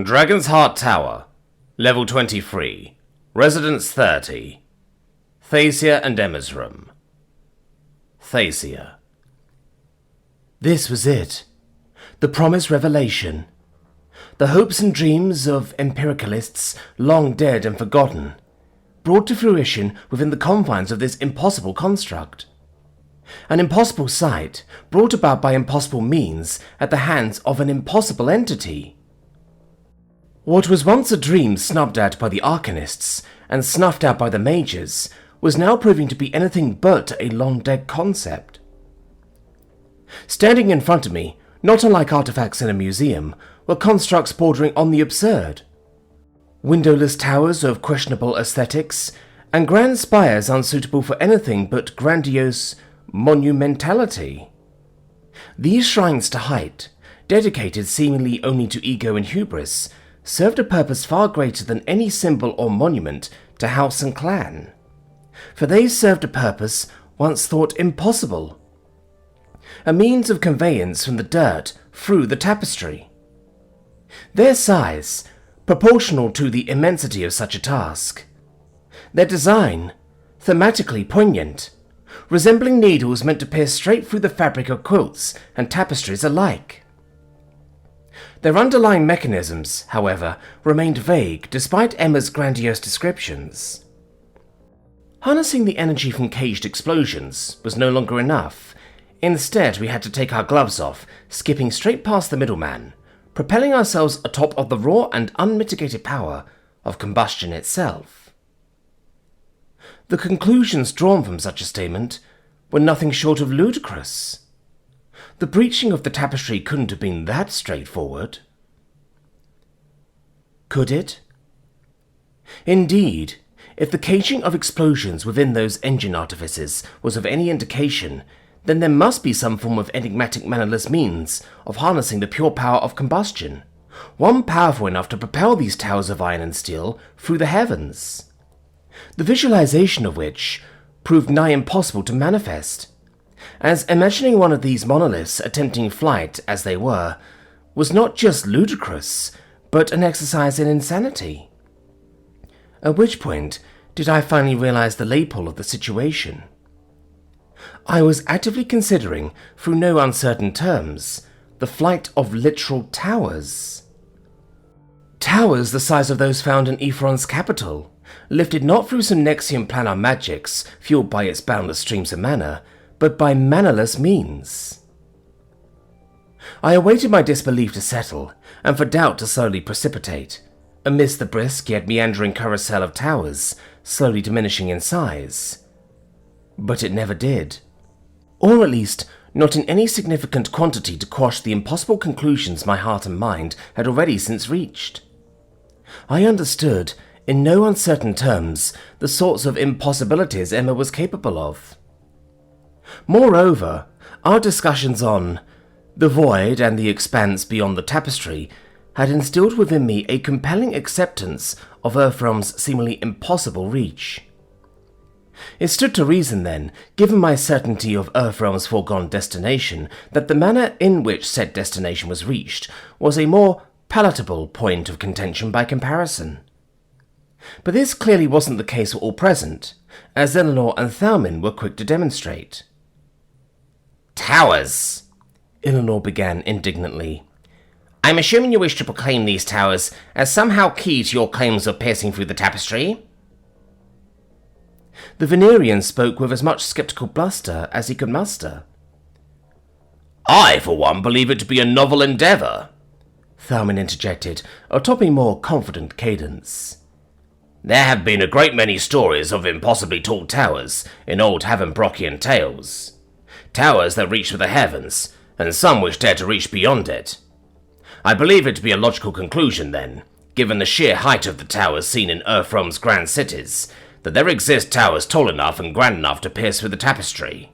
Dragon's Heart Tower, Level 23, Residence 30, Thasia and Emma's room. Thasia. This was it. The promised revelation. The hopes and dreams of empiricalists, long dead and forgotten, brought to fruition within the confines of this impossible construct. An impossible sight, brought about by impossible means at the hands of an impossible entity. What was once a dream snubbed at by the arcanists and snuffed out by the mages was now proving to be anything but a long-dead concept. Standing in front of me, not unlike artifacts in a museum, were constructs bordering on the absurd. Windowless towers of questionable aesthetics, and grand spires unsuitable for anything but grandiose monumentality. These shrines to height, dedicated seemingly only to ego and hubris, served a purpose far greater than any symbol or monument to house and clan. For they served a purpose once thought impossible. A means of conveyance from the dirt through the tapestry. Their size, proportional to the immensity of such a task. Their design, thematically poignant, resembling needles meant to pierce straight through the fabric of quilts and tapestries alike. Their underlying mechanisms, however, remained vague despite Emma's grandiose descriptions. Harnessing the energy from caged explosions was no longer enough. Instead, we had to take our gloves off, skipping straight past the middleman, propelling ourselves atop of the raw and unmitigated power of combustion itself. The conclusions drawn from such a statement were nothing short of ludicrous. The breaching of the tapestry couldn't have been that straightforward. Could it? Indeed, if the caging of explosions within those engine artifices was of any indication, then there must be some form of enigmatic mannerless means of harnessing the pure power of combustion, one powerful enough to propel these towers of iron and steel through the heavens, the visualization of which proved nigh impossible to manifest, as imagining one of these monoliths attempting flight as they were was not just ludicrous, but an exercise in insanity. At which point did I finally realize the lay-pull of the situation. I was actively considering, through no uncertain terms, the flight of literal towers. Towers the size of those found in Ephron's capital, lifted not through some Nexian planar magics fueled by its boundless streams of mana, but by mannerless means. I awaited my disbelief to settle, and for doubt to slowly precipitate, amidst the brisk yet meandering carousel of towers, slowly diminishing in size. But it never did. Or at least, not in any significant quantity to quash the impossible conclusions my heart and mind had already since reached. I understood, in no uncertain terms, the sorts of impossibilities Emma was capable of. Moreover, our discussions on the void and the expanse beyond the tapestry had instilled within me a compelling acceptance of Earthrealm's seemingly impossible reach. It stood to reason then, given my certainty of Earthrealm's foregone destination, that the manner in which said destination was reached was a more palatable point of contention by comparison. But this clearly wasn't the case for all present, as Eleanor and Thalmin were quick to demonstrate. Towers, Eleanor began indignantly. I'm assuming you wish to proclaim these towers as somehow key to your claims of piercing through the tapestry? The Venerian spoke with as much sceptical bluster as he could muster. I, for one, believe it to be a novel endeavour, Thalmin interjected, atop a more confident cadence. There have been a great many stories of impossibly tall towers in old Havenbrockian tales. Towers that reach for the heavens, and some which dare to reach beyond it. I believe it to be a logical conclusion, then, given the sheer height of the towers seen in Earthrealm's grand cities, that there exist towers tall enough and grand enough to pierce through the tapestry.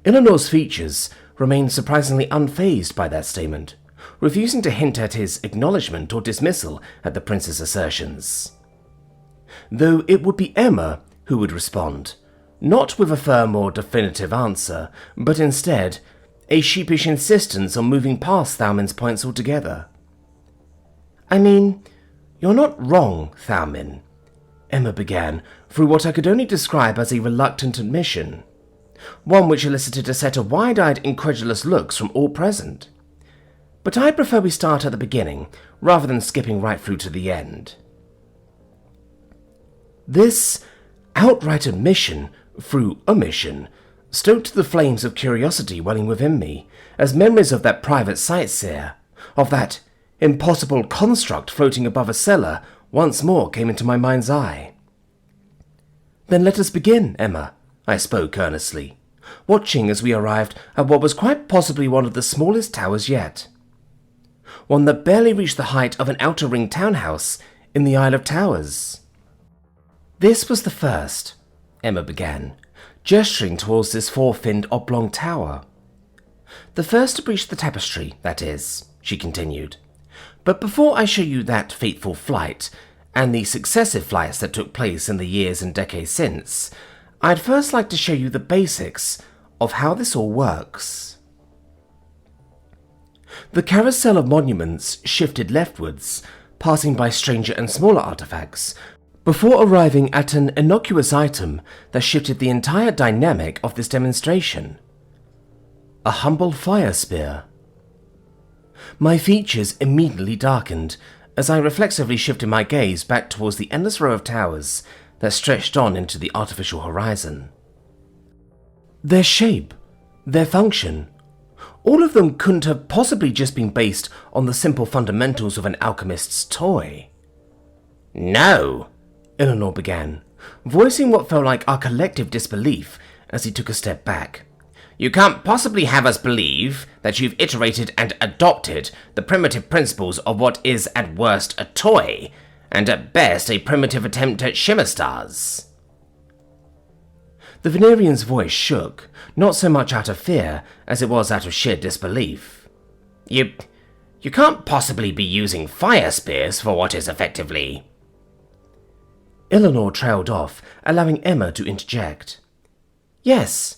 Eleanor's features remained surprisingly unfazed by that statement, refusing to hint at his acknowledgement or dismissal at the prince's assertions. Though it would be Emma who would respond, not with a firm or definitive answer, but instead a sheepish insistence on moving past Thalmin's points altogether. "I mean, you're not wrong, Thalmin," Emma began, through what I could only describe as a reluctant admission, one which elicited a set of wide-eyed, incredulous looks from all present. "But I prefer we start at the beginning, rather than skipping right through to the end." This outright admission, through omission, stoked the flames of curiosity welling within me, as memories of that private sightseer, of that impossible construct floating above a cellar, once more came into my mind's eye. "Then let us begin, Emma," I spoke earnestly, watching as we arrived at what was quite possibly one of the smallest towers yet. One that barely reached the height of an outer ring townhouse in the Isle of Towers. "This was the first," Emma began, gesturing towards this four-finned oblong tower. "The first to breach the tapestry, that is," she continued. "But before I show you that fateful flight, and the successive flights that took place in the years and decades since, I'd first like to show you the basics of how this all works." The carousel of monuments shifted leftwards, passing by stranger and smaller artifacts, before arriving at an innocuous item that shifted the entire dynamic of this demonstration. A humble fire spear. My features immediately darkened as I reflexively shifted my gaze back towards the endless row of towers that stretched on into the artificial horizon. Their shape, their function, all of them couldn't have possibly just been based on the simple fundamentals of an alchemist's toy. "No," Eleanor began, voicing what felt like our collective disbelief as he took a step back. "You can't possibly have us believe that you've iterated and adopted the primitive principles of what is at worst a toy, and at best a primitive attempt at shimmer stars." The Venerian's voice shook, not so much out of fear as it was out of sheer disbelief. You can't possibly be using fire spears for what is effectively..." Eleanor trailed off, allowing Emma to interject. "Yes,"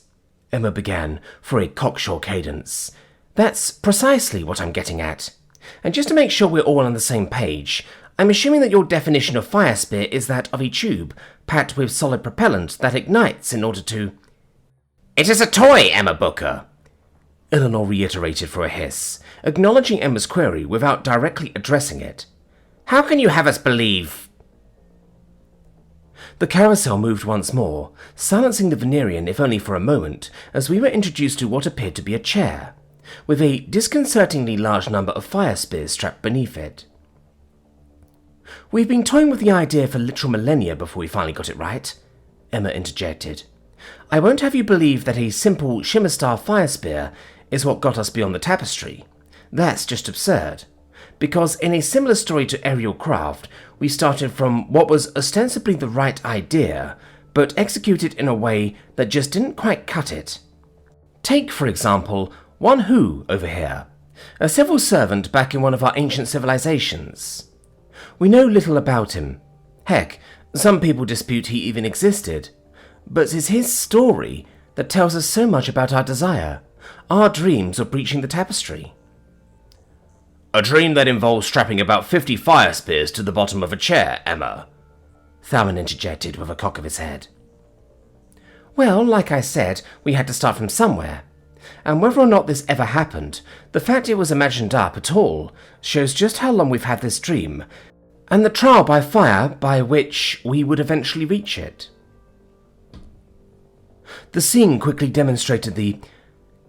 Emma began, for a cocksure cadence. "That's precisely what I'm getting at. And just to make sure we're all on the same page, I'm assuming that your definition of fire spear is that of a tube packed with solid propellant that ignites in order to..." "It is a toy, Emma Booker," Eleanor reiterated for a hiss, acknowledging Emma's query without directly addressing it. "How can you have us believe..." The carousel moved once more, silencing the Venerian if only for a moment, as we were introduced to what appeared to be a chair, with a disconcertingly large number of fire spears strapped beneath it. "We've been toying with the idea for literal millennia before we finally got it right," Emma interjected. "I won't have you believe that a simple shimmer star fire spear is what got us beyond the tapestry. That's just absurd. Because in a similar story to aerial craft, we started from what was ostensibly the right idea, but executed in a way that just didn't quite cut it. Take, for example, one who over here, a civil servant back in one of our ancient civilizations. We know little about him. Heck, some people dispute he even existed. But it's his story that tells us so much about our desire, our dreams of breaching the tapestry." "A dream that involves strapping about 50 fire spears to the bottom of a chair, Emma," Thalmin interjected with a cock of his head. "Well, like I said, we had to start from somewhere. And whether or not this ever happened, the fact it was imagined up at all shows just how long we've had this dream, and the trial by fire by which we would eventually reach it." The scene quickly demonstrated the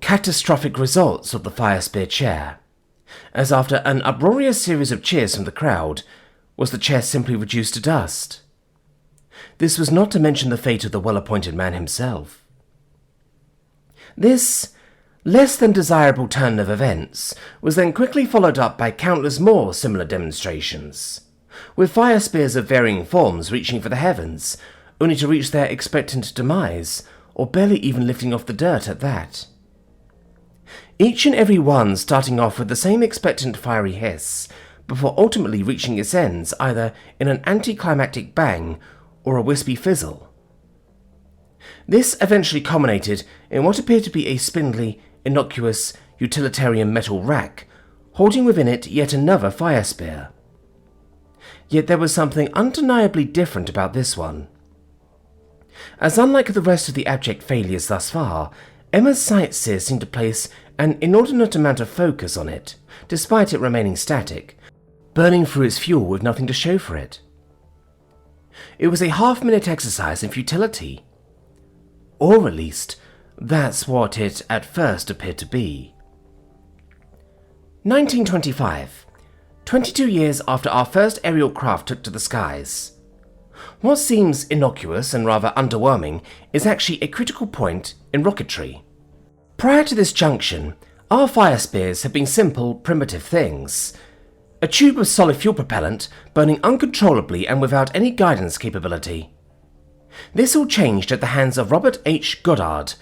catastrophic results of the fire spear chair, as after an uproarious series of cheers from the crowd, was the chair simply reduced to dust. This was not to mention the fate of the well-appointed man himself. This less than desirable turn of events was then quickly followed up by countless more similar demonstrations, with fire spears of varying forms reaching for the heavens, only to reach their expectant demise, or barely even lifting off the dirt at that. Each and every one starting off with the same expectant fiery hiss, before ultimately reaching its ends either in an anticlimactic bang or a wispy fizzle. This eventually culminated in what appeared to be a spindly, innocuous, utilitarian metal rack, holding within it yet another fire spear. Yet there was something undeniably different about this one. As unlike the rest of the abject failures thus far, Emma's sightseer seemed to place an inordinate amount of focus on it, despite it remaining static, burning through its fuel with nothing to show for it. It was a half-minute exercise in futility. Or at least, that's what it at first appeared to be. 1925. 22 years after our first aerial craft took to the skies. What seems innocuous and rather underwhelming is actually a critical point in rocketry. Prior to this junction, our fire spears had been simple, primitive things. A tube of solid fuel propellant burning uncontrollably and without any guidance capability. This all changed at the hands of Robert H. Goddard,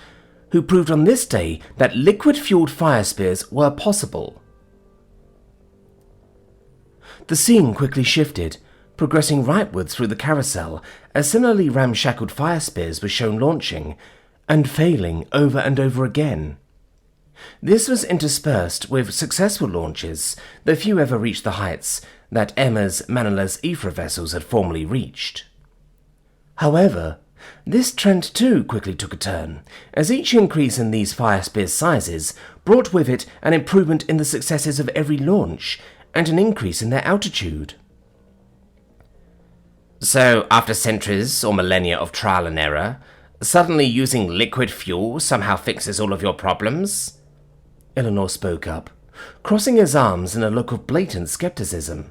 who proved on this day that liquid-fueled fire spears were possible. The scene quickly shifted, progressing rightwards through the carousel as similarly ramshackled fire spears were shown launching, and failing over and over again. This was interspersed with successful launches, though few ever reached the heights that Emma's mannerless ether vessels had formerly reached. However, this trend too quickly took a turn, as each increase in these fire spears' sizes brought with it an improvement in the successes of every launch, and an increase in their altitude. So, after centuries or millennia of trial and error, suddenly using liquid fuel somehow fixes all of your problems? Eleanor spoke up, crossing his arms in a look of blatant skepticism.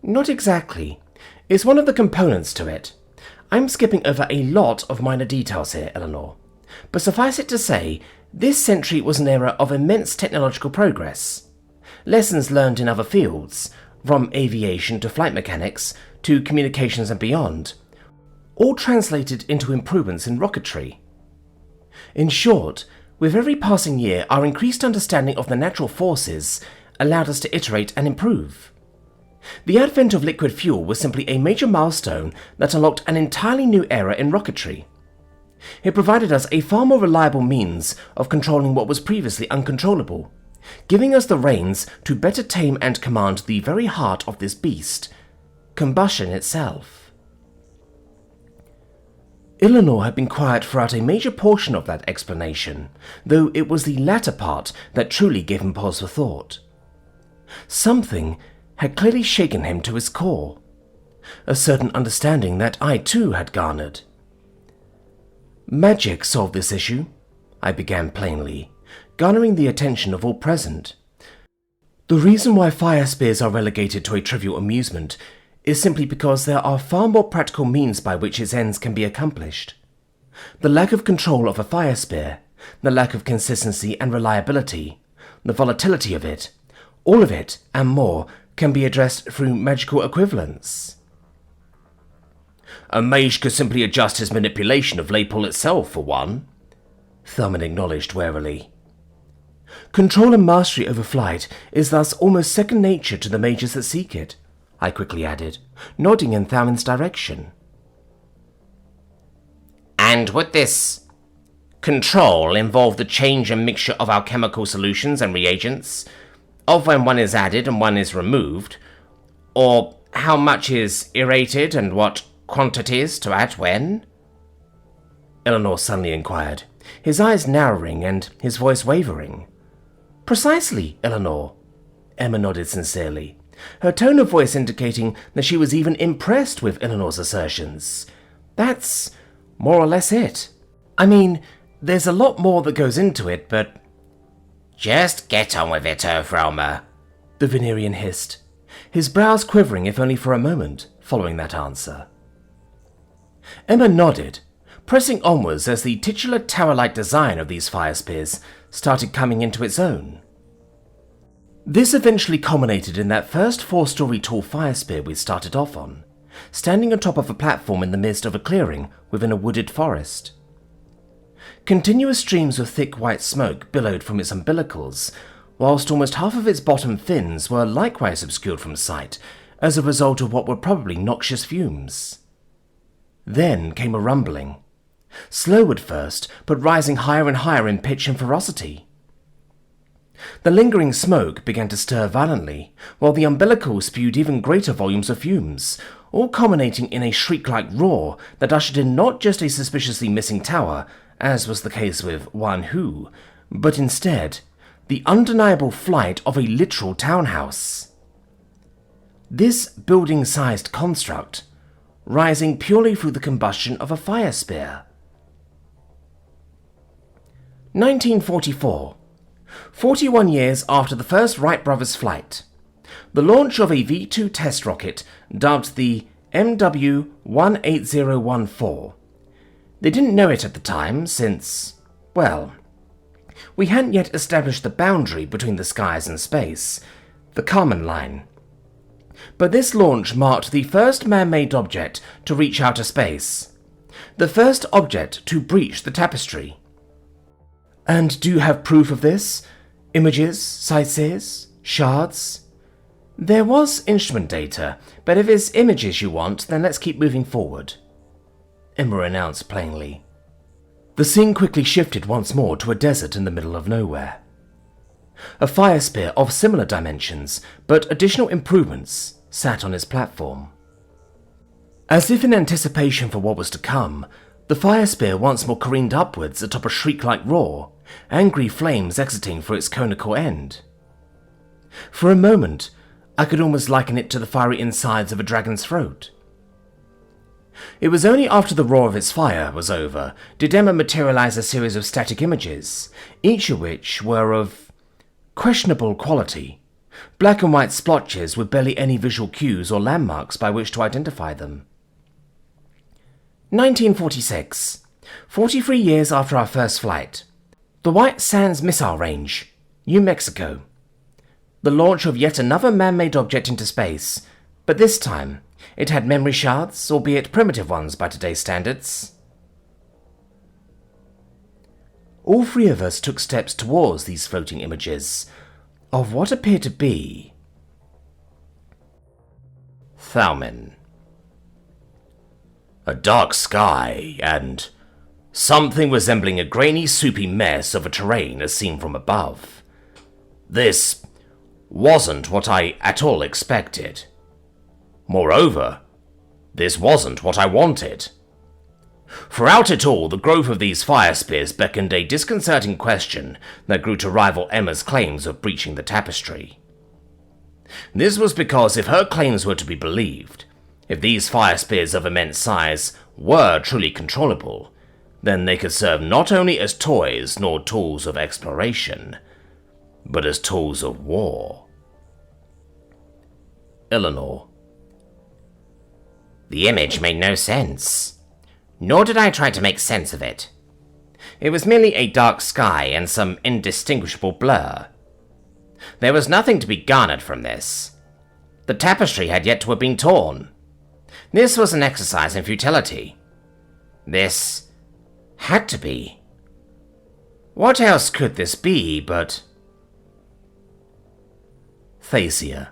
Not exactly. It's one of the components to it. I'm skipping over a lot of minor details here, Eleanor. But suffice it to say, this century was an era of immense technological progress. Lessons learned in other fields, from aviation to flight mechanics to communications and beyond, all translated into improvements in rocketry. In short, with every passing year, our increased understanding of the natural forces allowed us to iterate and improve. The advent of liquid fuel was simply a major milestone that unlocked an entirely new era in rocketry. It provided us a far more reliable means of controlling what was previously uncontrollable, giving us the reins to better tame and command the very heart of this beast, combustion itself. Eleanor had been quiet throughout a major portion of that explanation, though it was the latter part that truly gave him pause for thought. Something had clearly shaken him to his core, a certain understanding that I too had garnered. Magic solved this issue, I began plainly, garnering the attention of all present. The reason why fire spears are relegated to a trivial amusement is simply because there are far more practical means by which its ends can be accomplished. The lack of control of a fire spear, the lack of consistency and reliability, the volatility of it, all of it and more can be addressed through magical equivalents. A mage could simply adjust his manipulation of Laypool itself, for one, Thurman acknowledged warily. Control and mastery over flight is thus almost second nature to the mages that seek it, I quickly added, nodding in Thurman's direction. And would this control involve the change and mixture of our chemical solutions and reagents, of when one is added and one is removed, or how much is irradiated and what quantities to add when? Eleanor suddenly inquired, his eyes narrowing and his voice wavering. Precisely, Eleanor, Emma nodded sincerely, her tone of voice indicating that she was even impressed with Eleanor's assertions. That's more or less it. I mean, there's a lot more that goes into it, but... Just get on with it, Earthrealmer, the Venerian hissed, his brows quivering if only for a moment following that answer. Emma nodded, pressing onwards as the titular tower-like design of these fire spears started coming into its own. This eventually culminated in that first 4-story tall fire spear we started off on, standing on top of a platform in the midst of a clearing within a wooded forest. Continuous streams of thick white smoke billowed from its umbilicals, whilst almost half of its bottom fins were likewise obscured from sight as a result of what were probably noxious fumes. Then came a rumbling. slow at first, but rising higher and higher in pitch and ferocity. The lingering smoke began to stir violently, while the umbilical spewed even greater volumes of fumes, all culminating in a shriek-like roar that ushered in not just a suspiciously missing tower, as was the case with Wan Hu, but instead, the undeniable flight of a literal townhouse. This building-sized construct, rising purely through the combustion of a fire spear. 1944. 41 years after the first Wright brothers' flight, the launch of a V-2 test rocket dubbed the MW-18014. They didn't know it at the time since, well, we hadn't yet established the boundary between the skies and space, the Kármán line. But this launch marked the first man-made object to reach outer space, the first object to breach the tapestry. And do you have proof of this? Images, sightseers, shards? There was instrument data, but if it's images you want, then let's keep moving forward, Emma announced plainly. The scene quickly shifted once more to a desert in the middle of nowhere. A fire spear of similar dimensions, but additional improvements, sat on its platform. As if in anticipation for what was to come, the fire spear once more careened upwards atop a shriek-like roar, angry flames exiting for its conical end. For a moment, I could almost liken it to the fiery insides of a dragon's throat. It was only after the roar of its fire was over did Emma materialize a series of static images, each of which were of questionable quality, black and white splotches with barely any visual cues or landmarks by which to identify them. 1946. 43 years after our first flight. The White Sands Missile Range, New Mexico. The launch of yet another man-made object into space, but this time it had memory shards, albeit primitive ones by today's standards. All three of us took steps towards these floating images of what appeared to be Thalmin. A dark sky and something resembling a grainy, soupy mess of a terrain as seen from above. This wasn't what I at all expected. Moreover, this wasn't what I wanted. Throughout it all, the growth of these fire spears beckoned a disconcerting question that grew to rival Emma's claims of breaching the tapestry. This was because if her claims were to be believed, if these fire spears of immense size were truly controllable, then they could serve not only as toys nor tools of exploration, but as tools of war. Eleanor. The image made no sense, nor did I try to make sense of it. It was merely a dark sky and some indistinguishable blur. There was nothing to be garnered from this. The tapestry had yet to have been torn. This was an exercise in futility. This had to be. What else could this be but Thasia?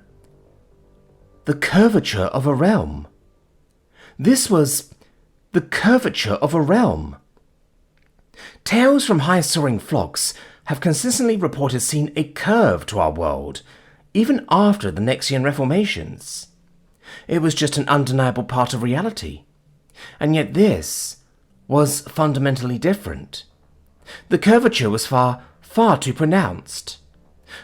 The curvature of a realm. This was the curvature of a realm. Tales from high-soaring flocks have consistently reported seeing a curve to our world, even after the Nexian reformations. It was just an undeniable part of reality. And yet this was fundamentally different. The curvature was far, far too pronounced.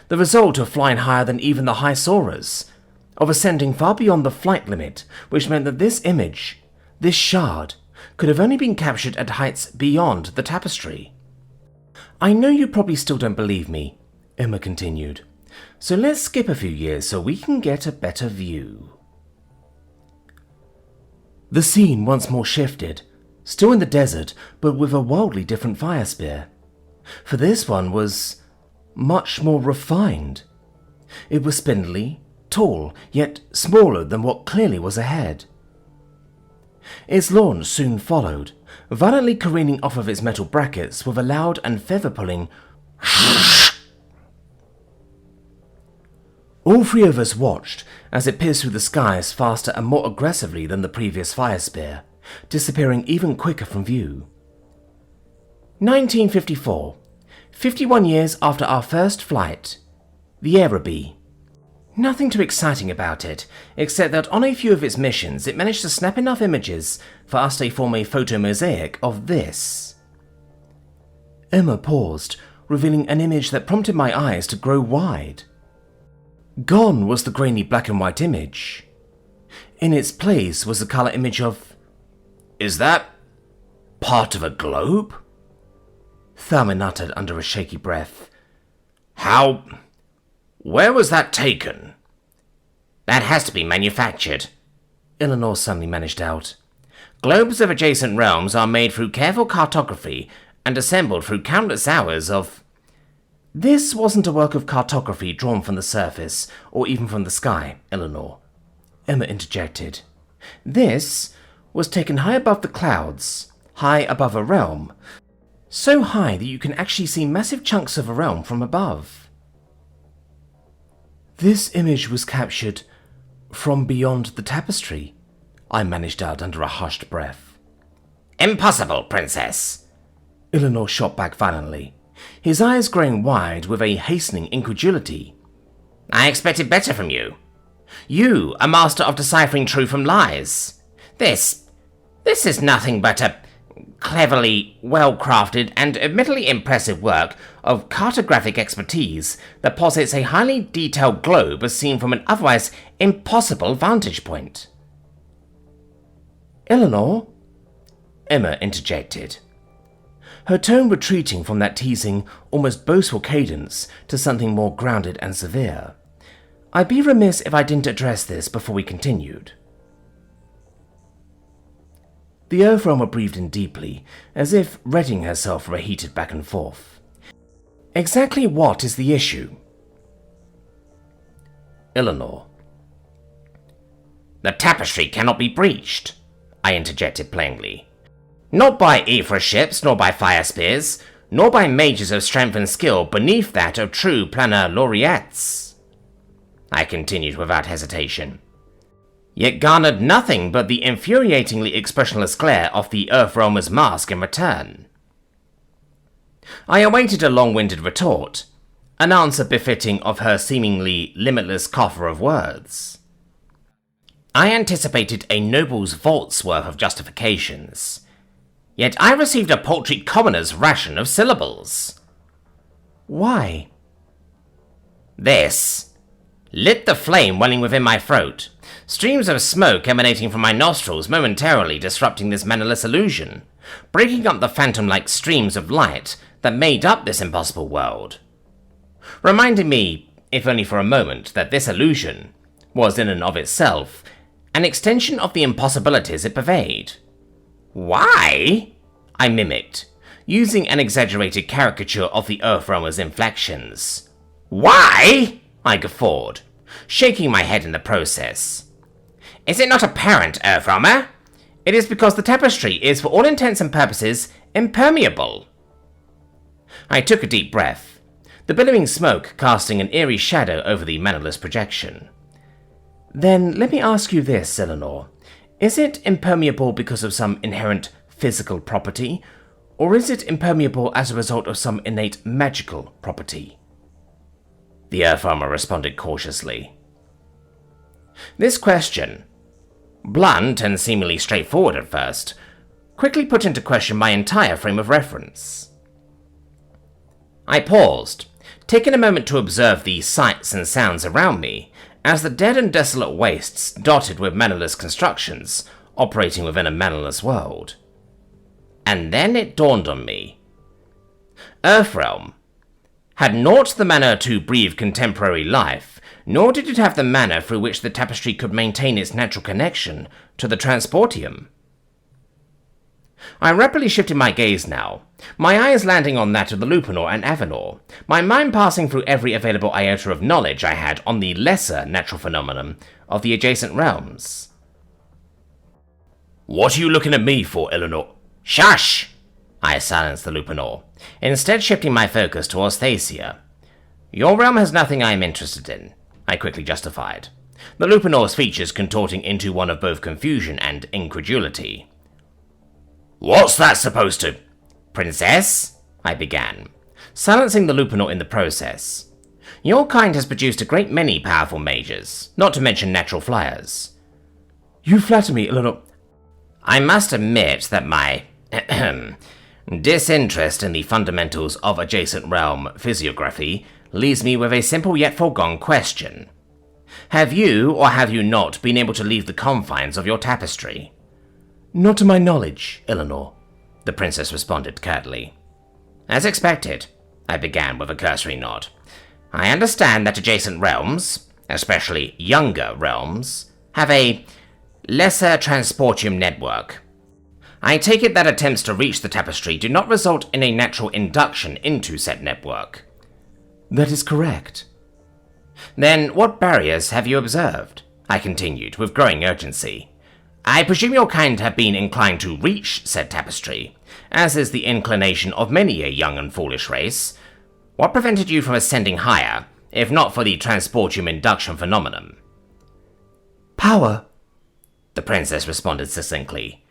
The result of flying higher than even the high soarers, of ascending far beyond the flight limit, which meant that this image, this shard, could have only been captured at heights beyond the tapestry. I know you probably still don't believe me, Emma continued, so let's skip a few years so we can get a better view. The scene once more shifted, still in the desert, but with a wildly different fire spear. For this one was much more refined. It was spindly, tall, yet smaller than what clearly was ahead. Its launch soon followed, violently careening off of its metal brackets with a loud and feather-pulling All three of us watched as it pierced through the skies faster and more aggressively than the previous fire spear, disappearing even quicker from view. 1954. 51 years after our first flight. The Araby. Nothing too exciting about it, except that on a few of its missions it managed to snap enough images for us to form a photo mosaic of this. Emma paused, revealing an image that prompted my eyes to grow wide. Gone was the grainy black and white image. In its place was a colour image of... Is that part of a globe? Tharman uttered under a shaky breath. How... Where was that taken? That has to be manufactured, Eleanor suddenly managed out. Globes of adjacent realms are made through careful cartography and assembled through countless hours of... This wasn't a work of cartography drawn from the surface, or even from the sky, Eleanor, Emma interjected. This was taken high above the clouds, high above a realm, so high that you can actually see massive chunks of a realm from above. This image was captured from beyond the tapestry, I managed out under a hushed breath. Impossible, Princess, Eleanor shot back violently, his eyes growing wide with a hastening incredulity. I expected better from you. You, a master of deciphering truth from lies. This is nothing but a cleverly, well-crafted and admittedly impressive work of cartographic expertise that posits a highly detailed globe as seen from an otherwise impossible vantage point. Eleanor? Emma interjected, her tone retreating from that teasing, almost boastful cadence to something more grounded and severe. I'd be remiss if I didn't address this before we continued. The Earthrealmer breathed in deeply, as if readying herself for a heated back and forth. Exactly what is the issue? Eleanor. The tapestry cannot be breached, I interjected plainly. Not by Aethra ships, nor by fire spears, nor by mages of strength and skill beneath that of true planar laureates, I continued without hesitation. Yet garnered nothing but the infuriatingly expressionless glare of the Earthrealmer's mask in return. I awaited a long-winded retort, an answer befitting of her seemingly limitless coffer of words. I anticipated a noble's vault's worth of justifications, yet I received a paltry commoner's ration of syllables. Why? This lit the flame welling within my throat, streams of smoke emanating from my nostrils momentarily disrupting this mannerless illusion, breaking up the phantom-like streams of light that made up this impossible world, reminding me, if only for a moment, that this illusion was in and of itself an extension of the impossibilities it purveyed. Why? I mimicked, using an exaggerated caricature of the Earthrealmer's inflections. Why? I guffawed, shaking my head in the process. Is it not apparent, Earthrealmer? It is because the tapestry is, for all intents and purposes, impermeable. I took a deep breath, the billowing smoke casting an eerie shadow over the mannerless projection. Then let me ask you this, Eleanor. Is it impermeable because of some inherent physical property, or is it impermeable as a result of some innate magical property? The Earthrealmer responded cautiously. This question, blunt and seemingly straightforward at first, quickly put into question my entire frame of reference. I paused, taking a moment to observe the sights and sounds around me, as the dead and desolate wastes dotted with mannerless constructions operating within a mannerless world. And then it dawned on me. Earthrealm had naught the manner to breathe contemporary life, nor did it have the manner through which the tapestry could maintain its natural connection to the transportium. I rapidly shifted my gaze now, my eyes landing on that of the Lupanor and Avenor, my mind passing through every available iota of knowledge I had on the lesser natural phenomenon of the adjacent realms. What are you looking at me for, Eleanor? Shush! I silenced the Lupanor, instead shifting my focus towards Thacia. Your realm has nothing I am interested in, I quickly justified, the Lupanor's features contorting into one of both confusion and incredulity. What's that supposed to... Princess, I began, silencing the Lupinor in the process. Your kind has produced a great many powerful mages, not to mention natural flyers. You flatter me, Eleanor. I must admit that my disinterest in the fundamentals of adjacent realm physiography leaves me with a simple yet foregone question. Have you or have you not been able to leave the confines of your tapestry? Not to my knowledge, Eleanor, the princess responded curtly. As expected, I began with a cursory nod. I understand that adjacent realms, especially younger realms, have a lesser transportium network. I take it that attempts to reach the tapestry do not result in a natural induction into said network. That is correct. Then what barriers have you observed? I continued with growing urgency. I presume your kind have been inclined to reach said tapestry, as is the inclination of many a young and foolish race. What prevented you from ascending higher, if not for the transportium induction phenomenon? Power, the princess responded succinctly,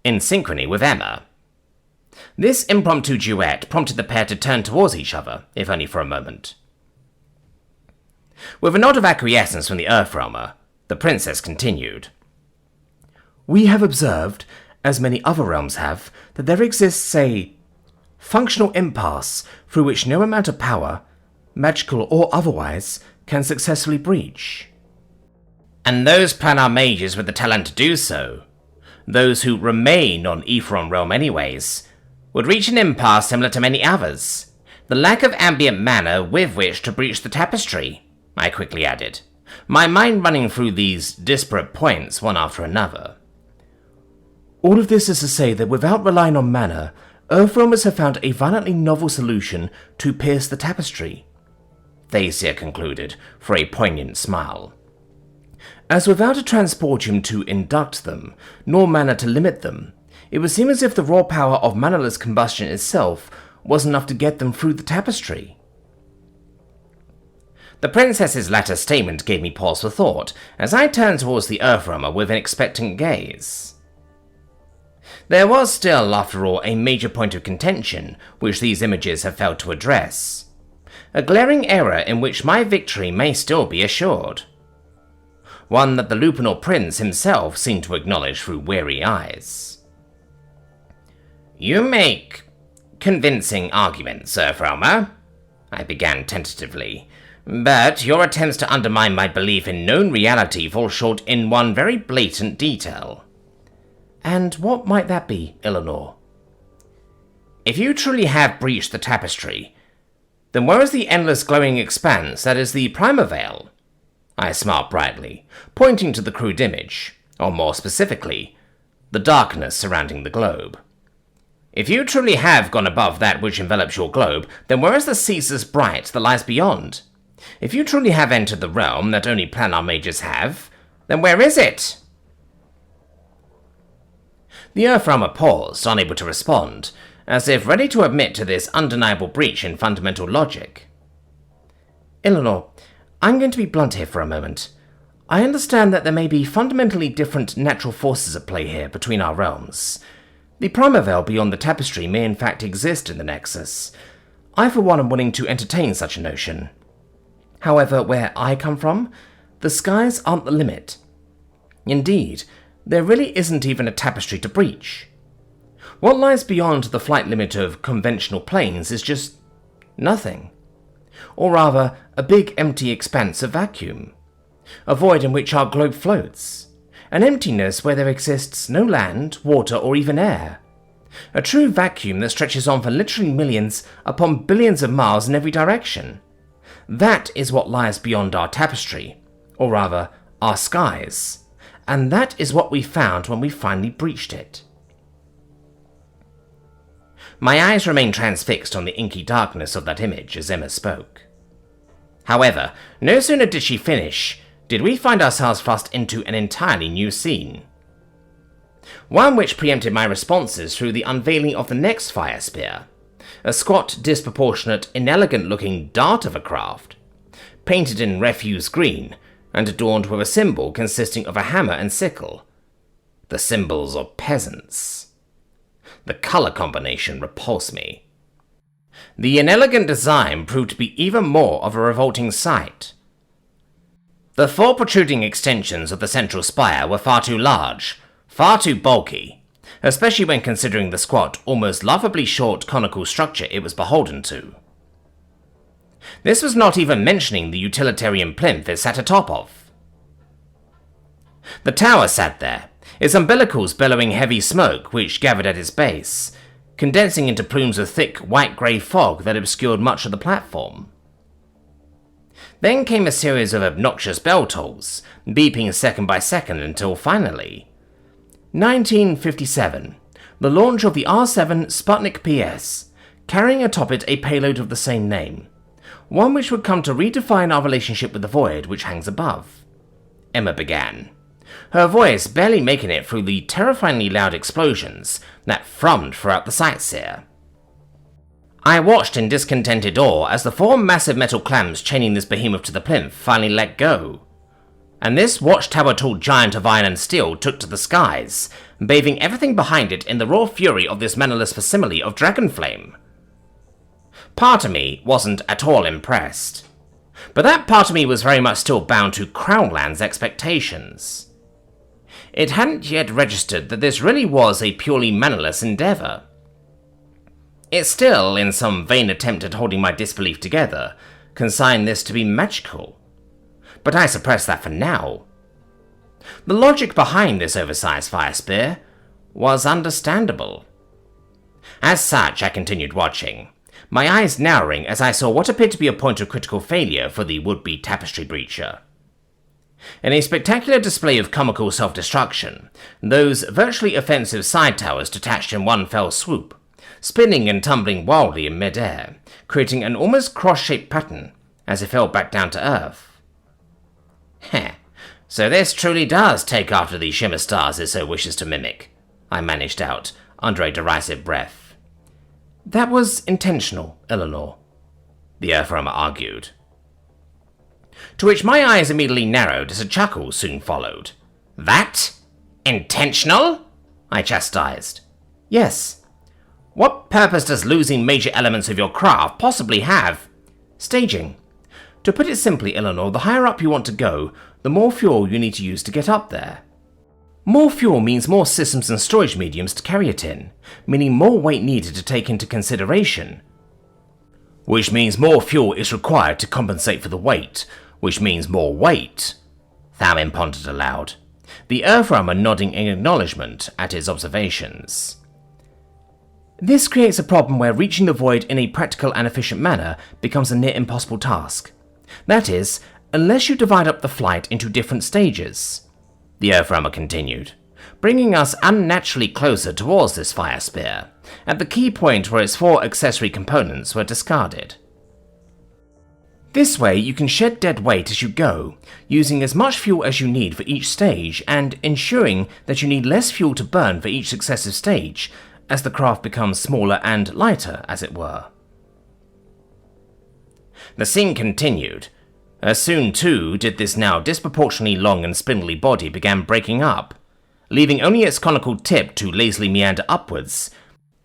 in synchrony with Emma. This impromptu duet prompted the pair to turn towards each other, if only for a moment. With a nod of acquiescence from the Earth-realmer, the princess continued. We have observed, as many other realms have, that there exists a functional impasse through which no amount of power, magical or otherwise, can successfully breach. And those planar mages with the talent to do so, those who remain on Ephron realm anyways, would reach an impasse similar to many others. The lack of ambient mana with which to breach the tapestry, I quickly added, my mind running through these disparate points one after another. All of this is to say that without relying on mana, Earthrealmers have found a violently novel solution to pierce the tapestry, Thacia concluded, for a poignant smile. As without a transportium to induct them, nor mana to limit them, it would seem as if the raw power of manaless combustion itself was enough to get them through the tapestry. The princess's latter statement gave me pause for thought, as I turned towards the Earthrealmer with an expectant gaze. There was still, after all, a major point of contention, which these images have failed to address. A glaring error in which my victory may still be assured. One that the Lupinor Prince himself seemed to acknowledge through weary eyes. You make convincing arguments, Earthrealmer, I began tentatively, but your attempts to undermine my belief in known reality fall short in one very blatant detail. And what might that be, Eleanor? If you truly have breached the tapestry, then where is the endless glowing expanse that is the primer veil? I smiled brightly, pointing to the crude image, or more specifically, the darkness surrounding the globe. If you truly have gone above that which envelops your globe, then where is the ceaseless bright that lies beyond? If you truly have entered the realm that only planar mages have, then where is it? The Earthrealmer paused, unable to respond, as if ready to admit to this undeniable breach in fundamental logic. Eleanor, I'm going to be blunt here for a moment. I understand that there may be fundamentally different natural forces at play here between our realms. The primer veil beyond the tapestry may in fact exist in the Nexus. I for one am willing to entertain such a notion. However, where I come from, the skies aren't the limit. Indeed, there really isn't even a tapestry to breach. What lies beyond the flight limit of conventional planes is just nothing. Or rather, a big empty expanse of vacuum. A void in which our globe floats. An emptiness where there exists no land, water, or even air. A true vacuum that stretches on for literally millions upon billions of miles in every direction. That is what lies beyond our tapestry, or rather, our skies. And that is what we found when we finally breached it. My eyes remained transfixed on the inky darkness of that image as Emma spoke. However, no sooner did she finish, did we find ourselves thrust into an entirely new scene. One which preempted my responses through the unveiling of the next fire spear, a squat, disproportionate, inelegant-looking dart of a craft, painted in refuse green, and adorned with a symbol consisting of a hammer and sickle, the symbols of peasants. The color combination repulsed me. The inelegant design proved to be even more of a revolting sight. The 4 protruding extensions of the central spire were far too large, far too bulky, especially when considering the squat, almost laughably short conical structure it was beholden to. This was not even mentioning the utilitarian plinth it sat atop of. The tower sat there, its umbilicals bellowing heavy smoke which gathered at its base, condensing into plumes of thick white-grey fog that obscured much of the platform. Then came a series of obnoxious bell tolls, beeping second by second until finally, 1957, the launch of the R7 Sputnik PS, carrying atop it a payload of the same name, one which would come to redefine our relationship with the void which hangs above. Emma began, her voice barely making it through the terrifyingly loud explosions that thrummed throughout the sightseer. I watched in discontented awe as the 4 massive metal clamps chaining this behemoth to the plinth finally let go, and this watchtower-tall giant of iron and steel took to the skies, bathing everything behind it in the raw fury of this mannerless facsimile of Dragonflame. Part of me wasn't at all impressed, but that part of me was very much still bound to Crownland's expectations. It hadn't yet registered that this really was a purely mannerless endeavour. It still, in some vain attempt at holding my disbelief together, consigned this to be magical. But I suppressed that for now. The logic behind this oversized fire spear was understandable. As such, I continued watching, my eyes narrowing as I saw what appeared to be a point of critical failure for the would-be tapestry breacher. In a spectacular display of comical self-destruction, those virtually offensive side towers detached in one fell swoop, spinning and tumbling wildly in mid-air, creating an almost cross-shaped pattern as it fell back down to Earth. Heh, so this truly does take after the shimmer stars it so wishes to mimic, I managed out, under a derisive breath. That was intentional, Eleanor, the Earthrealmer argued. To which my eyes immediately narrowed as a chuckle soon followed. That? Intentional? I chastised. Yes. What purpose does losing major elements of your craft possibly have? Staging. To put it simply, Eleanor, the higher up you want to go, the more fuel you need to use to get up there. More fuel means more systems and storage mediums to carry it in, meaning more weight needed to take into consideration. Which means more fuel is required to compensate for the weight, which means more weight, Thalmin pondered aloud, the Earthrealmer nodding in acknowledgement at his observations. This creates a problem where reaching the void in a practical and efficient manner becomes a near impossible task. That is, unless you divide up the flight into different stages, the Earthrealmer continued, bringing us unnaturally closer towards this fire spear, at the key point where its 4 accessory components were discarded. This way you can shed dead weight as you go, using as much fuel as you need for each stage and ensuring that you need less fuel to burn for each successive stage, as the craft becomes smaller and lighter, as it were. The scene continued, as soon too did this now disproportionately long and spindly body began breaking up, leaving only its conical tip to lazily meander upwards,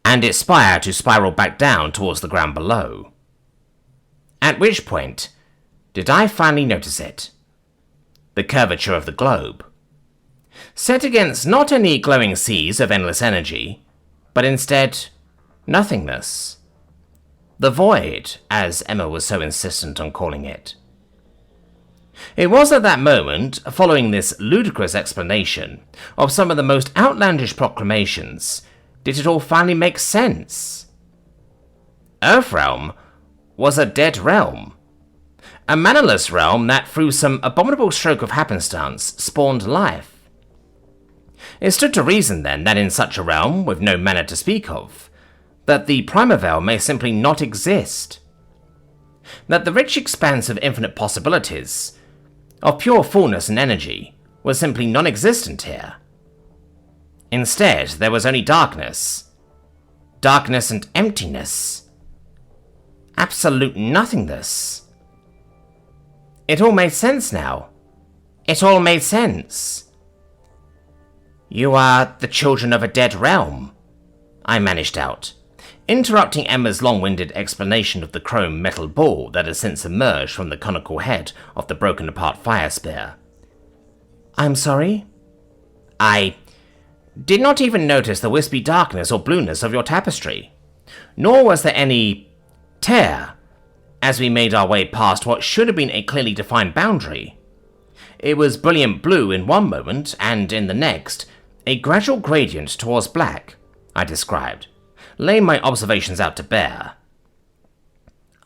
and its spire to spiral back down towards the ground below. At which point did I finally notice it. The curvature of the globe. Set against not any glowing seas of endless energy, but instead, nothingness. The void, as Emma was so insistent on calling it. It was at that moment, following this ludicrous explanation of some of the most outlandish proclamations, did it all finally make sense. Earthrealm was a dead realm. A mannerless realm that, through some abominable stroke of happenstance, spawned life. It stood to reason, then, that in such a realm, with no manner to speak of, that the Primavel may simply not exist. That the rich expanse of infinite possibilities, of pure fullness and energy, was simply non-existent here. Instead, there was only darkness. Darkness and emptiness. Absolute nothingness. It all made sense now. It all made sense. You are the children of a dead realm, I managed out, interrupting Emma's long-winded explanation of the chrome metal ball that had since emerged from the conical head of the broken-apart fire spear. I'm sorry? I did not even notice the wispy darkness or blueness of your tapestry, nor was there any tear as we made our way past what should have been a clearly defined boundary. It was brilliant blue in one moment, and in the next, a gradual gradient towards black, I described, laying my observations out to bear.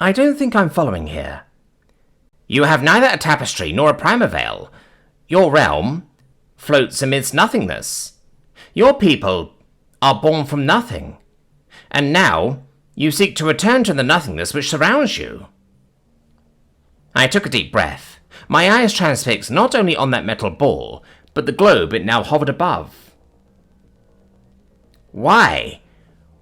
I don't think I'm following here. You have neither a tapestry nor a primer veil. Your realm floats amidst nothingness. Your people are born from nothing, and now you seek to return to the nothingness which surrounds you. I took a deep breath, my eyes transfixed not only on that metal ball, but the globe it now hovered above. Why?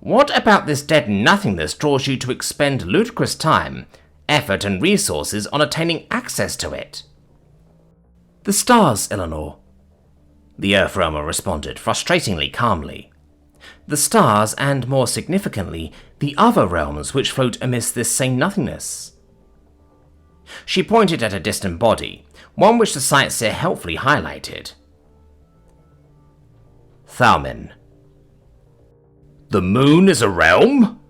What about this dead nothingness draws you to expend ludicrous time, effort, and resources on attaining access to it? The stars, Eleanor, the Earth Realmer responded, frustratingly calmly. The stars, and more significantly, the other realms which float amidst this same nothingness. She pointed at a distant body, one which the sightseer helpfully highlighted. Thalmin. The moon is a realm?